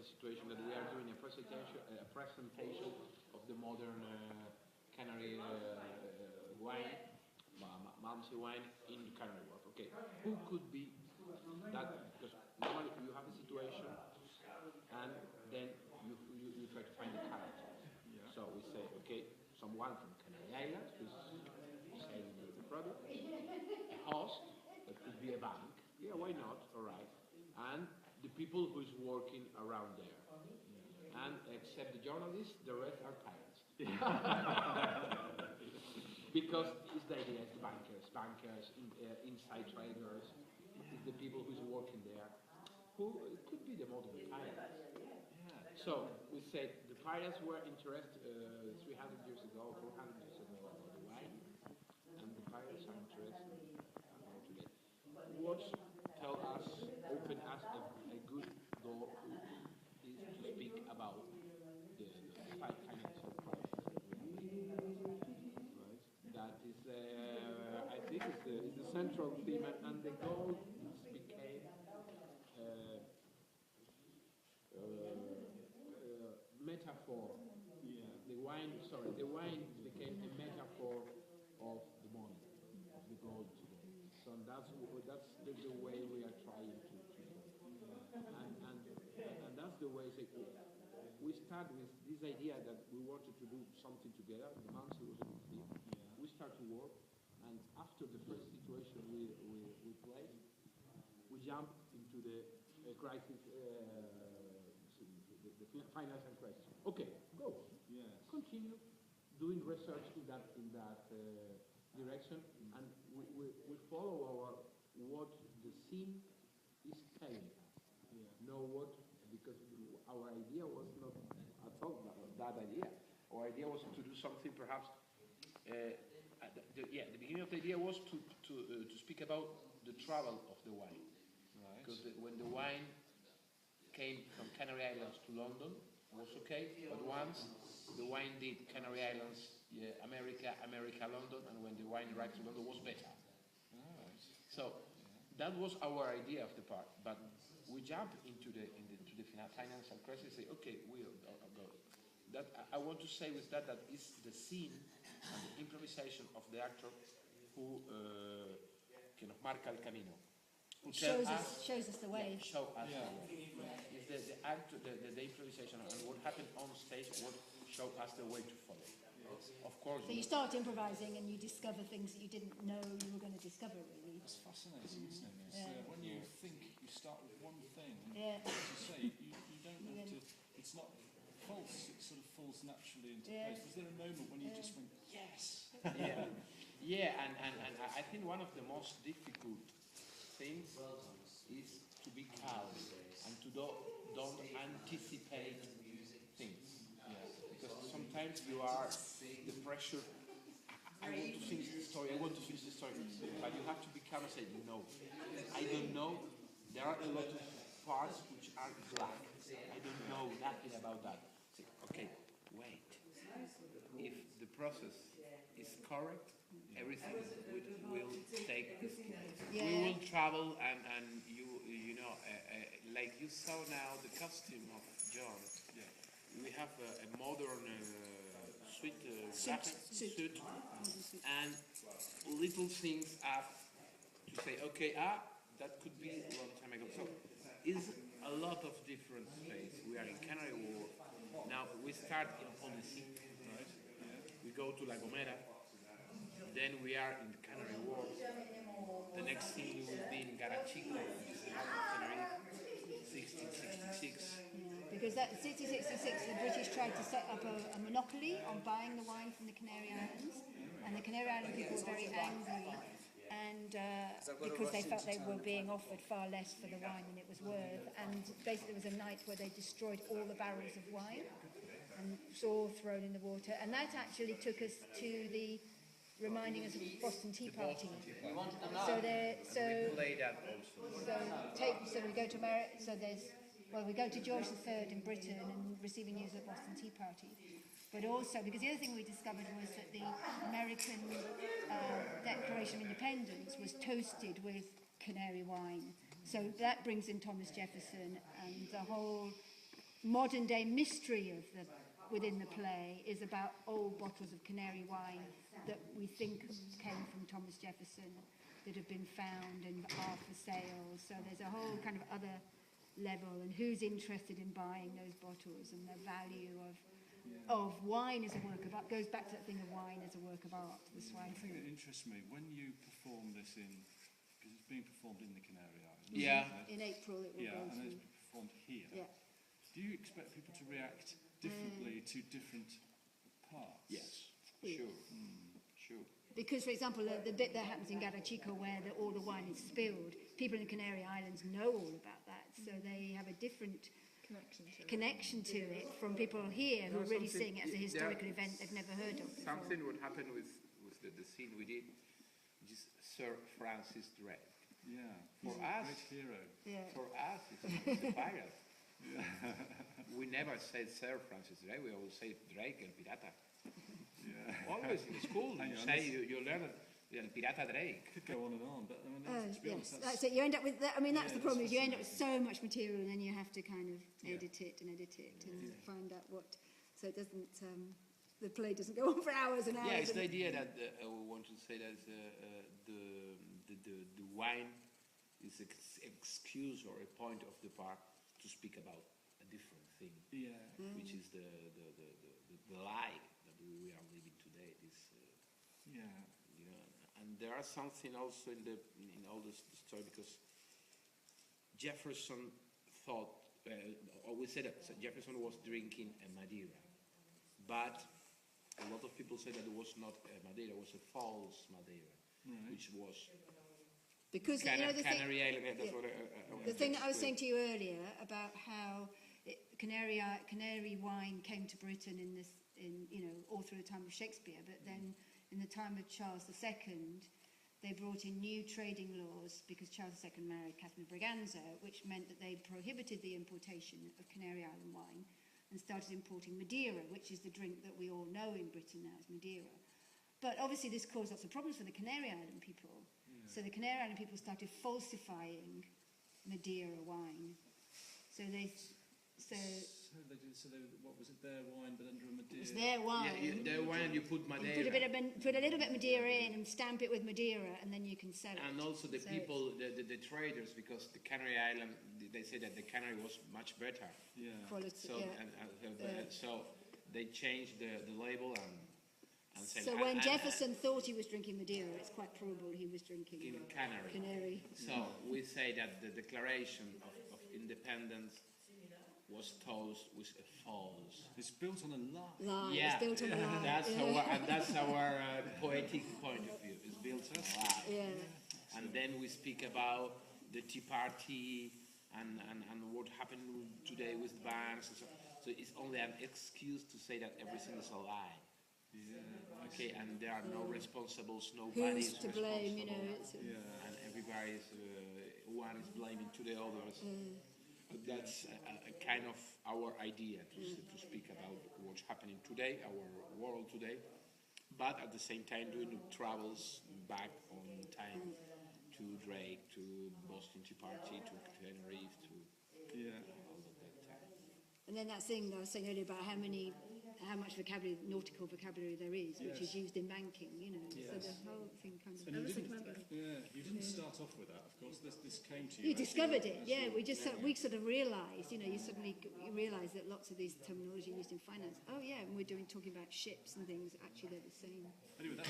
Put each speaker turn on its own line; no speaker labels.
the situation that we are doing a presentation of the modern Canary wine, Malmsey wine in Canary Wharf. Okay, who could be that? Because normally you have a situation, and then you try to find the character. Yeah. So we say, okay, someone from Canary Islands who's selling the product, a host, that could be a bank. Yeah, why not? All right. And the people who's working around there. Yeah. And except the journalists, the rest are pirates. Because it's the idea, it's bankers, inside traders, it's the people who's working there, who it could be the modern pirates. Yeah. So we said the pirates were interested 300 years ago, 400 years ago about the wine, and the pirates are interested today. What tell us, open us a good door is to speak about the financial crisis that is, I think, is the central theme, and the gold became metaphor. Yeah. The wine became a metaphor of the money, of the gold today. So that's the way we are trying to and that's the way we start with this idea that we wanted to do something together. The months was a good theme. Yeah. We start to work, and after the first situation we played, we jump into the crisis, the financial crisis. Okay, go. Yes. Continue doing research in that direction, and we follow what the scene is telling us. Yeah. Know what, because our idea was not at all that idea. Our idea was to do something perhaps. The beginning of the idea was to speak about the travel of the wine. Right. Because when the wine came from Canary Islands to London, it was okay. But once the wine did Canary Islands, America, London, and when the wine arrived to London, it was better. Right. So that was our idea of the part. But we jumped into the financial crisis. Say, okay, we'll go. That I want to say with that is the scene and the improvisation of the actor who kind of marca el camino.
Shows us the way.
Show us the way. It's the actor, the improvisation, and what happened on stage would show us the way to follow. Yes. Of course.
So you start improvising and you discover things that you didn't know you were going to discover, really.
It's fascinating, isn't it? Yeah. When you think you start with one thing, and as you say, you don't have to, it's not false, it sort of falls naturally into place. Was there a moment when you just went, yes?
And I think one of the most difficult things is to be calm and to don't anticipate things. Yeah. Because sometimes you are the pressure. I want to finish the story. But you have to be calm and say, no, I don't know. There are a lot of parts which are black. I don't know nothing about that. Say, okay, wait. If the process is correct, everything will take its place. Yeah. We will travel, and you know, like you saw now the costume of John. Yeah. We have a modern suit, and little things up to say, okay, that could be a long time ago. So it's a lot of different space. We are in Canary Wharf. Now we start in policy, right? Yeah. We go to La Gomera. Then we are in the Canary Wharf. The next thing we will be in Garachico, which is in Tenerife, 1666.
Because that 1666, the British tried to set up a monopoly on buying the wine from the Canary Islands, and the Canary Island people were very angry, and because they felt they were being offered far less for the wine than it was worth, and basically there was a night where they destroyed all the barrels of wine, and it was all thrown in the water, and that actually took us to the reminding us of the Boston Tea Party. So we go to America. So we go to George III in Britain and receiving news of the Boston Tea Party. But also, because the other thing we discovered was that the American Declaration of Independence was toasted with Canary wine. So that brings in Thomas Jefferson and the whole modern day mystery of within the play is about old bottles of Canary wine that we think came from Thomas Jefferson that have been found and are for sale. So there's a whole kind of other level, and who's interested in buying those bottles, and the value of wine as a work of art. Goes back to that thing of wine as a work of art. This wine
thing that interests me, when you perform this because it's being performed in the Canary Islands.
Yeah. In April it will go
and
through.
it's performed here.
Yeah.
Do you expect people to react differently to different parts?
Yes, sure. Sure.
Because, for example, the bit that happens in Garachico where all the wine is spilled, people in the Canary Islands know all about that, so they have a different connection to it from people here who are really seeing it as a historical event they've never heard of before.
Something would happen with the scene we did, which is Sir Francis Drake.
Yeah,
for us,
great hero.
Yeah. For us, it's a pirate. Yeah. We never said Sir Francis Drake. We always say Drake, el pirata. Yeah. Always in school, you learn el pirata Drake.
Could go on and on, but I mean, to be honest,
that's it. You end up with that. I mean, that's the problem. Is you end up with so much material, and then you have to kind of edit it and find out what. So it doesn't. The play doesn't go on for hours and hours.
Yeah, it's the idea that we want to say that the wine is an excuse or a point of the part to speak about a different thing, which is the lie that we are living today. And there are something also in all this story, because Jefferson thought, or we said that Jefferson was drinking a Madeira, but a lot of people say that it was not a Madeira, it was a false Madeira, which was.
Because
Canary Island.
The thing that I was saying to you earlier about how Canary wine came to Britain all through the time of Shakespeare, but then in the time of Charles II, they brought in new trading laws because Charles II married Catherine of Braganza, which meant that they prohibited the importation of Canary Island wine and started importing Madeira, which is the drink that we all know in Britain now as Madeira. But obviously this caused lots of problems for the Canary Island people. So the Canary Island people started falsifying Madeira wine. So what was it? Their wine, but under a Madeira. It was their wine.
Yeah, their wine. You put Madeira.
Put a little bit of Madeira in and stamp it with Madeira, and then you can sell it.
And also the people, the traders, because the Canary Island, they say that the Canary was much better.
Yeah. Quality.
So they changed the label and said.
So when Jefferson thought he was drinking Madeira, it's quite probable he was drinking Canary.
So we say that the Declaration of Independence was toast with a false.
It's built on a lie.
Yeah, it's built on a lie.
That's our poetic point of view. It's built on a lie.
Yeah.
And then we speak about the Tea Party and what happened today with banks. So it's only an excuse to say that everything is a lie. Yeah. Okay, and there are no responsibles, nobody is
to blame,
and everybody is, one is blaming to the others. That's a kind of our idea to speak about what's happening today, our world today, but at the same time doing travels back on time to Drake, to Boston Tea Party, to Tenerife, to all of that time.
And then that thing that I was saying earlier about how much vocabulary, nautical vocabulary there is, which is used in banking, So the whole thing kind of.
You didn't start off with that, of course. This came to you.
You discovered it, we sort of realised, you suddenly realise that lots of these terminology used in finance. Oh yeah, and we're talking about ships and things. Actually, they're the same.
Anyway,